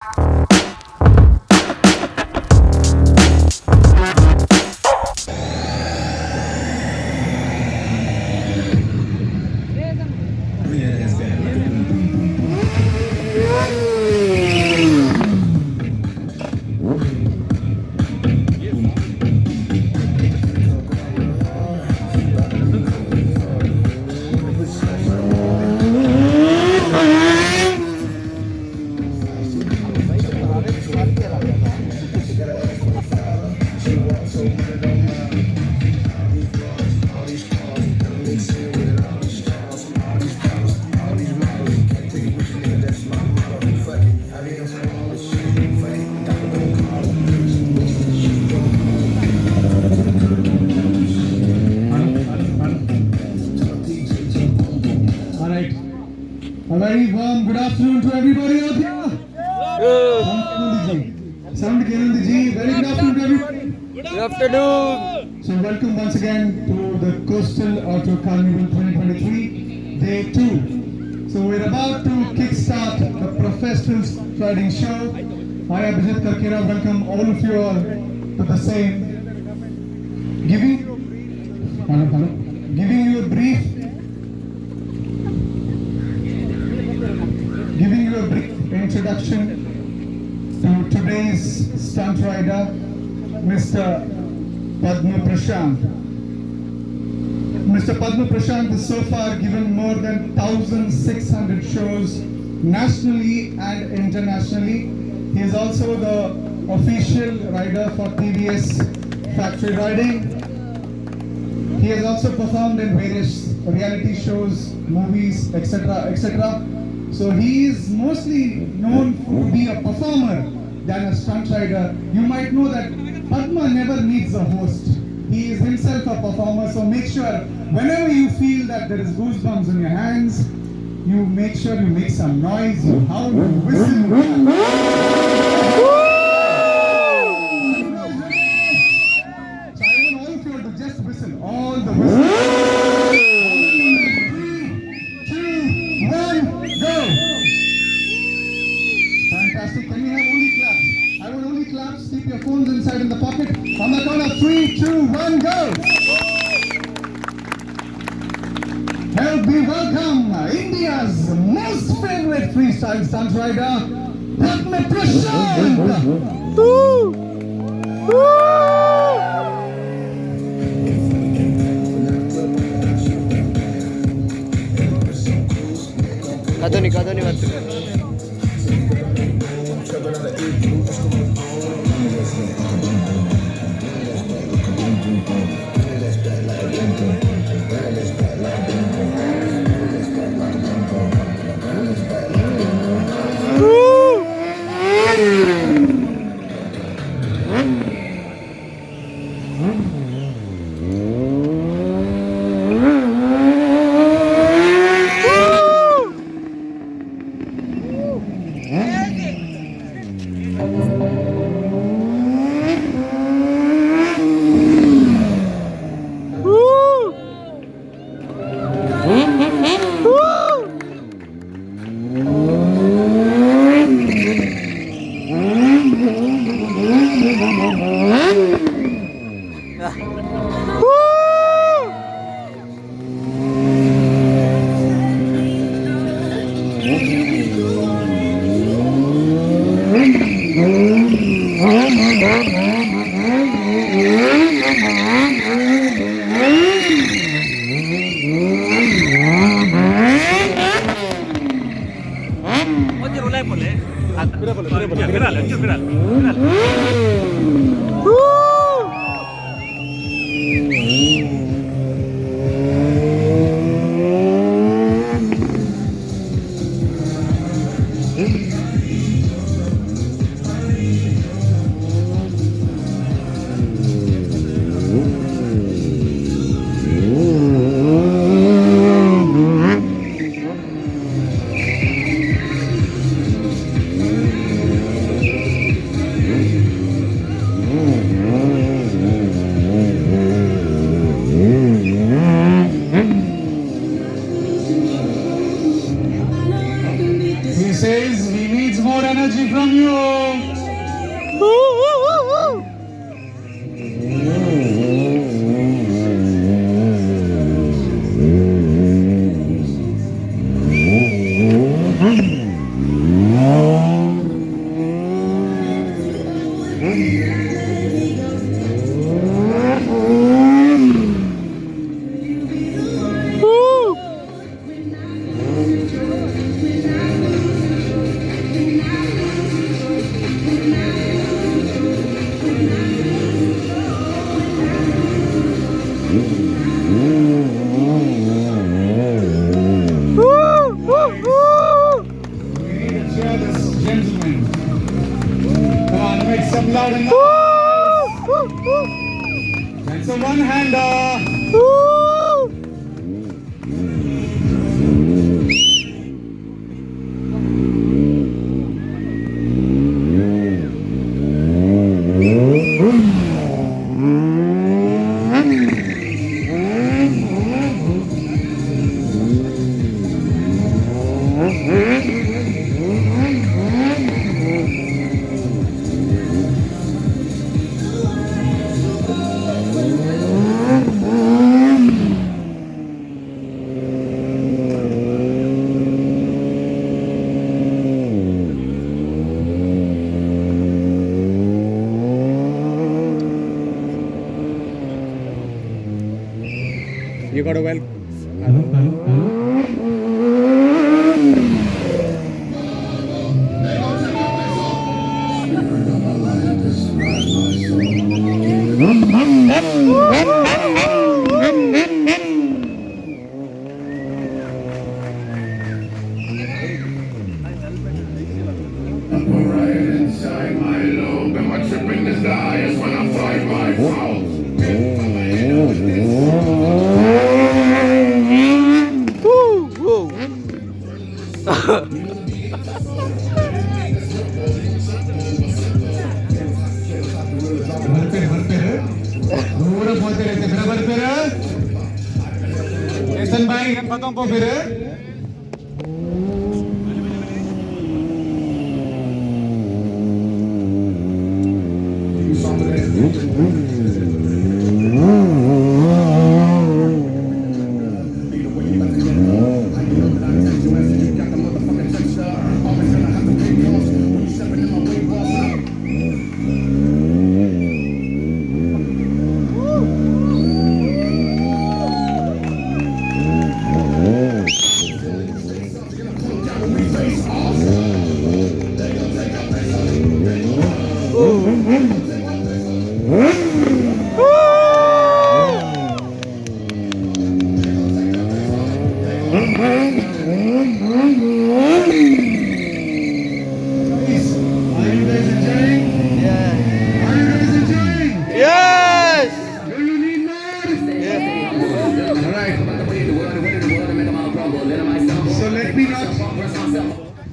A very warm good afternoon to everybody out here. Sound Ji. Very good afternoon to everybody. Good afternoon. So welcome once again to the Coastal Auto Carnival 2023, Day 2. So we're about to kickstart the professional riding show. I am Abhijit Karkera. Welcome all of you all to the same. Giving you a brief introduction to today's stunt rider, Mr. Padma Prashant. Mr. Padma Prashant has so far given more than 1,600 shows nationally and internationally. He is also the official rider for TVS Factory Riding. He has also performed in various reality shows, movies, etc., etc. So he is mostly known to be a performer than a stunt rider. You might know that Padma never needs a host. He is himself a performer, so make sure whenever you feel that there is goosebumps in your hands, you make sure you make some noise, you howl, you whistle. So I want all of you to just whistle, all the whistles. 3, 2, 1, go! Fantastic. Can we have only claps? I want only claps. Keep your phones inside in the pocket. On the count of 3, 2, 1, go! Help me welcome India's most favorite freestyle stunt rider, Padma Prashant! Kadoni wattu. some loud and That's a one-hander. You got a well. Right inside my lobe, and my tripping desires when I fight my faults. भाई गणपतों को फिर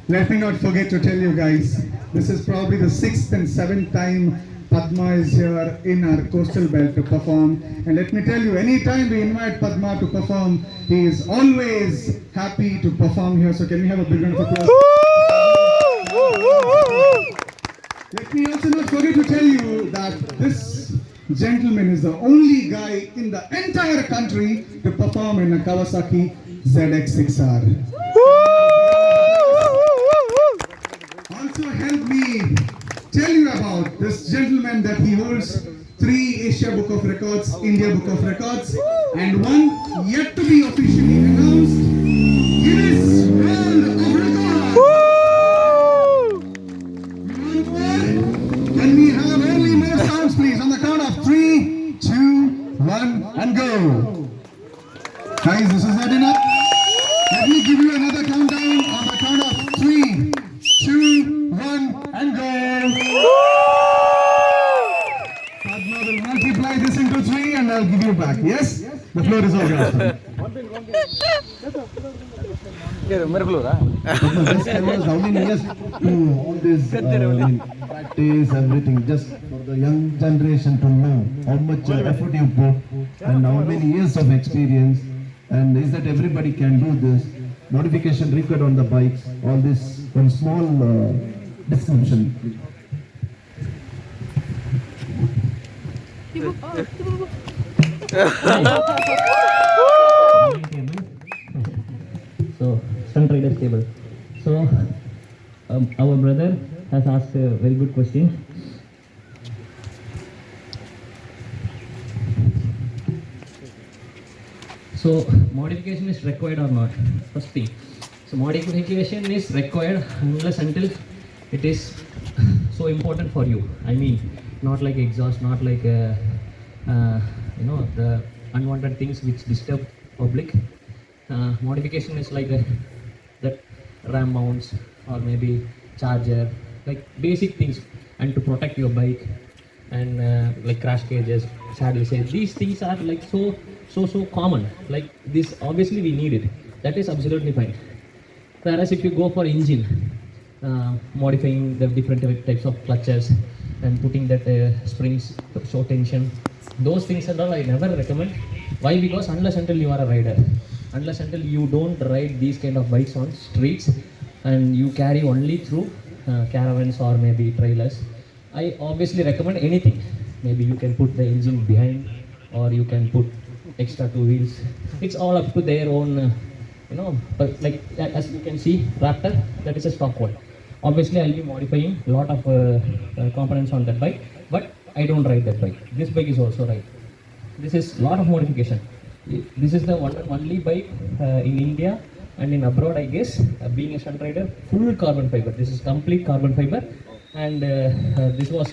Let me not forget to tell you guys, this is probably the 6th and 7th time Padma is here in our coastal belt to perform. And let me tell you, anytime we invite Padma to perform, he is always happy to perform here. So can we have a big round of applause? Let me also not forget to tell you that this gentleman is the only guy in the entire country to perform in a Kawasaki ZX-6R. Also help me tell you about this gentleman that he holds 3 Asia Book of Records, India Book of Records, and 1 yet to be officially announced, Guinness World of Records. Can we have only more sounds please on the count of 3, 2, 1 and go. Guys, this is not enough. Let me give you another countdown on the count of 3, 2, 1 and go. Padma will multiply this into 3 and I'll give you back. Yes? The floor is all yours. Just I was how many years to all this practice, everything, just for the young generation to know how much effort you put and how many years of experience, and is that everybody can do this. Modification required on the bikes, all this, one small description. So, Stunt Riders table. So, our brother has asked a very good question. So, modification is required or not? First thing. So, modification is required unless until it is so important for you. I mean, not like exhaust, not like the unwanted things which disturb public. Modification is like that RAM mounts or maybe charger, like basic things and to protect your bike, and like crash cages, saddle sails. These things are like so common. Like this, obviously we need it. That is absolutely fine. Whereas if you go for engine, modifying the different types of clutches and putting that springs show tension, those things and all I never recommend. Why? Because unless until you are a rider, unless until you don't ride these kind of bikes on streets and you carry only through caravans or maybe trailers, I obviously recommend anything. Maybe you can put the engine behind, or you can put extra two wheels. It's all up to their own, But like as you can see, Raptor, that is a stock one. Obviously, I'll be modifying a lot of components on that bike, but I don't ride that bike. This bike is also right. This is lot of modification. This is the one and only bike in India and in abroad, I guess, being a stunt rider, full carbon fiber. This is complete carbon fiber, and this was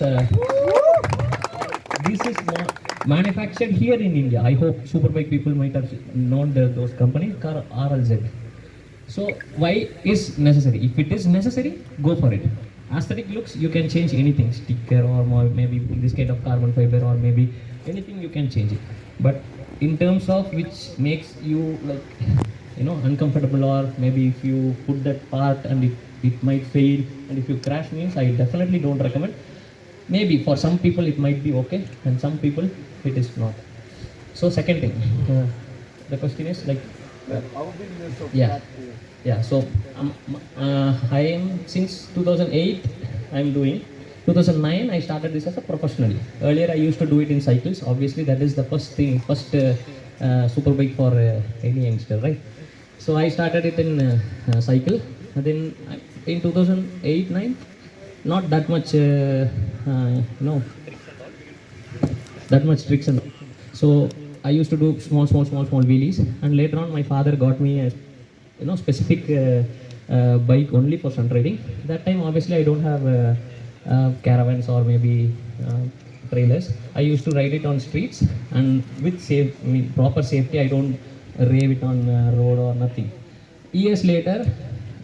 this is manufactured here in India. I hope Superbike people might have known those companies, RLZ. So why is necessary? If it is necessary, go for it. Aesthetic looks, you can change anything, sticker or maybe this kind of carbon fiber or maybe anything, you can change it. But in terms of which makes you like, uncomfortable, or maybe if you put that part and it might fail, and if you crash means, I definitely don't recommend. Maybe for some people it might be okay, and some people it is not. So second thing, the question is like, yeah. So I am since 2008. I'm doing. 2009 I started this as a professionally. Earlier I used to do it in cycles. Obviously that is the first superbike for any youngster, right? So I started it in cycle. And then in 2008-9, not that much, that much tricks and all. So I used to do small wheelies, and later on my father got me a specific bike only for stunt riding. That time obviously I don't have caravans or maybe trailers. I used to ride it on streets and with proper safety. I don't rave it on road or nothing. Years later,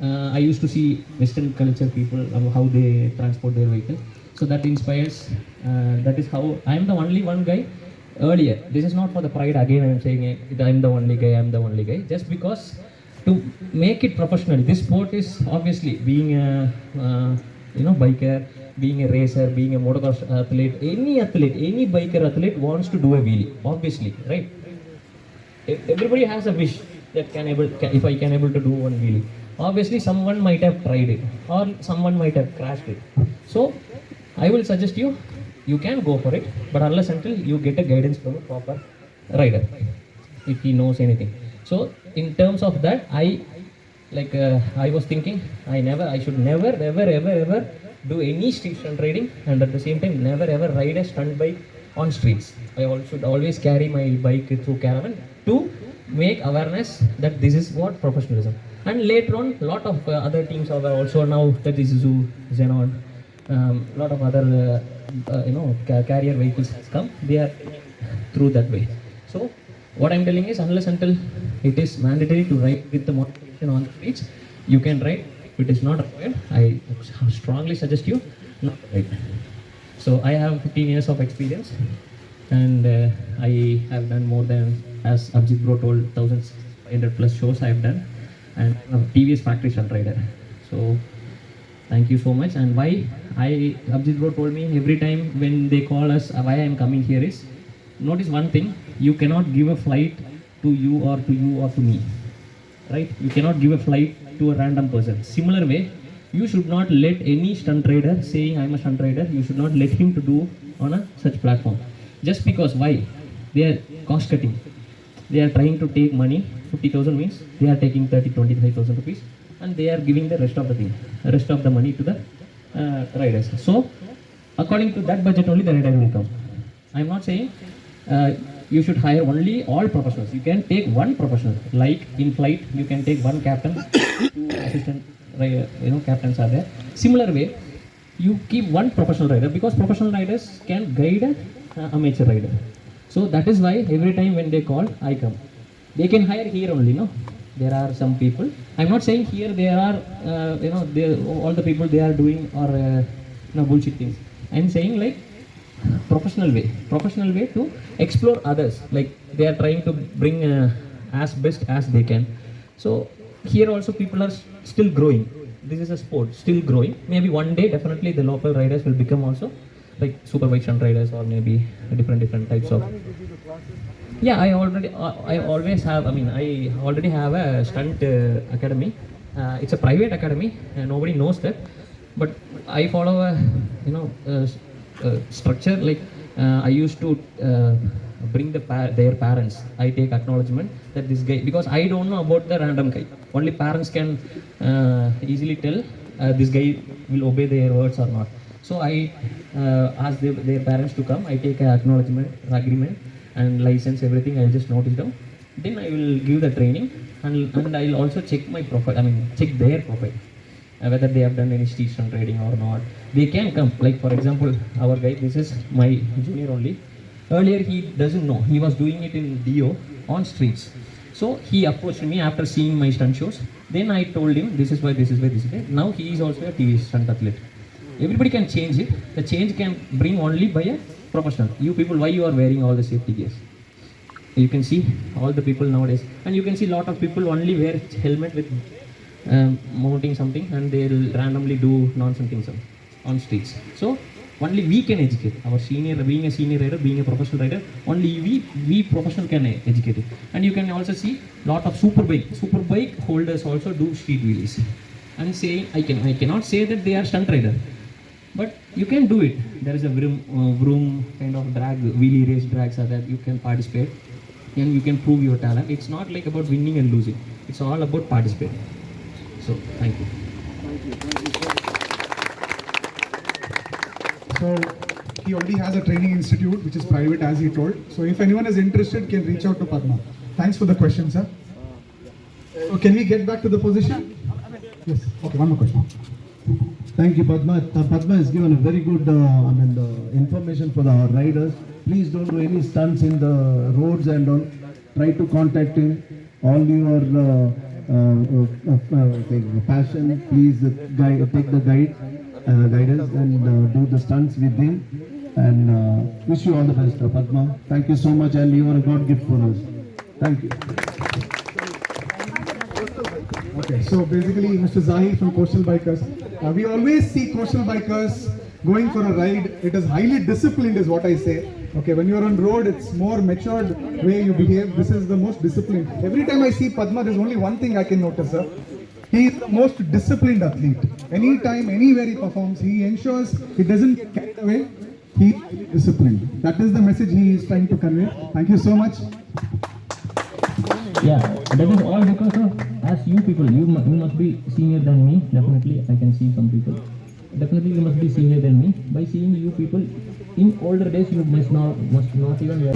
I used to see Western culture people, how they transport their vehicle. So that inspires. That is how I am the only one guy. Earlier, this is not for the pride. Again, I am saying it, I am the only guy. Just because to make it professional. This sport is obviously being a biker, being a racer, being a motocross athlete, any biker athlete wants to do a wheelie, obviously, right? Everybody has a wish that if I can able to do one wheelie. Obviously, someone might have tried it, or someone might have crashed it. So, I will suggest you can go for it, but unless until you get a guidance from a proper rider, if he knows anything. So, in terms of that, I was thinking, I should never ever do any street stunt riding, and at the same time never ever ride a stunt bike on streets. I should always carry my bike through caravan to make awareness that this is what professionalism. And later on, lot of other teams are also now, that is Zoo, Xenon, lot of other carrier vehicles has come. They are through that way. So what I'm telling is, unless until it is mandatory to ride with the modification on the streets, you can ride. If it is not required, I strongly suggest you not to ride. So I have 15 years of experience, and I have done more than, as Abhijit Bro told, 1,500 plus shows I have done, and I'm a TVS factory stunt rider. So thank you so much. And why Abhijit Bro told me every time when they call us, why I am coming here is, notice one thing, you cannot give a flight to you or to me, right? You cannot give a flight to a random person. Similar way, you should not let any stunt rider saying I'm a stunt rider, you should not let him to do on such platform. Just because, why? They are cost cutting. They are trying to take money. 50,000 means they are taking 25,000 rupees, and they are giving the rest of the money to the riders. So according to that budget only the rider will come. I am not saying you should hire only all professionals. You can take one professional. Like in flight, you can take one captain, two assistant, captains are there. Similar way, you keep one professional rider, because professional riders can guide an amateur rider. So that is why every time when they call, I come. They can hire here only, no? There are some people. I'm not saying here there are, all the people they are doing or bullshit things. I'm saying like professional way to explore others. Like they are trying to bring as best as they can. So here also people are still growing. This is a sport still growing. Maybe one day definitely the local riders will become also like supervision riders, or maybe different types of. Yeah, I always have. I mean, I already have a stunt academy. It's a private academy, and nobody knows that. But I follow a structure. Like I used to bring their parents. I take acknowledgement that this guy, because I don't know about the random guy. Only parents can easily tell this guy will obey their words or not. So I ask their parents to come. I take an acknowledgement agreement and license, everything. I'll just note it down. Then I will give the training, and I'll also check my profile. I mean, check their profile, whether they have done any street stunt riding or not. They can come. Like for example, our guy. This is my junior only. Earlier he doesn't know. He was doing it in DO on streets. So he approached me after seeing my stunt shows. Then I told him this is why. Now he is also a TV stunt athlete. Everybody can change it. The change can bring only by a professional. You people, why you are wearing all the safety gears? You can see all the people nowadays, and you can see lot of people only wear helmet with mounting something, and they'll randomly do nonsense things on streets. So only we can educate our senior, being a senior rider, being a professional rider. Only we professional can educate it. And you can also see lot of super bike holders also do street wheelies. And saying I cannot say that they are stunt rider, but you can do it. There is a vroom kind of drag, wheelie race drags are that you can participate, and you can prove your talent. It's not like about winning and losing. It's all about participating. So thank you. So he already has a training institute which is private, as he told. So if anyone is interested, can reach out to Padma. Thanks for the question, sir. So can we get back to the position? Yes. Okay, one more question. Thank you, Padma. Padma has given a very good information for our riders. Please don't do any stunts in the roads and don't try to contact him. All your passion, please take the guidance and do the stunts with him. And wish you all the best, Padma. Thank you so much, and you are a God gift for us. Thank you. Okay, so basically Mr. Zahir from Coastal Bikers. We always see coastal bikers going for a ride. It is highly disciplined is what I say. Okay, when you're on road, it's more matured way you behave. This is the most disciplined. Every time I see Padma, there's only one thing I can notice, sir. He is the most disciplined athlete. Anytime, anywhere he performs, he ensures he doesn't get carried away. He is disciplined. That is the message he is trying to convey. Thank you so much. Yeah, that is all because of as you people, you must be senior than me. Definitely, I can see some people. Definitely, you must be senior than me. By seeing you people in older days, you must not even wear.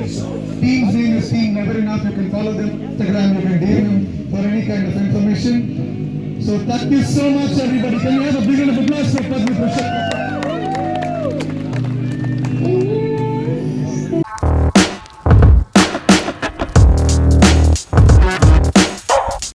Team's name is Team Never Enough. You can follow them on Instagram. You can DM them for any kind of information. So thank you so much, everybody. Can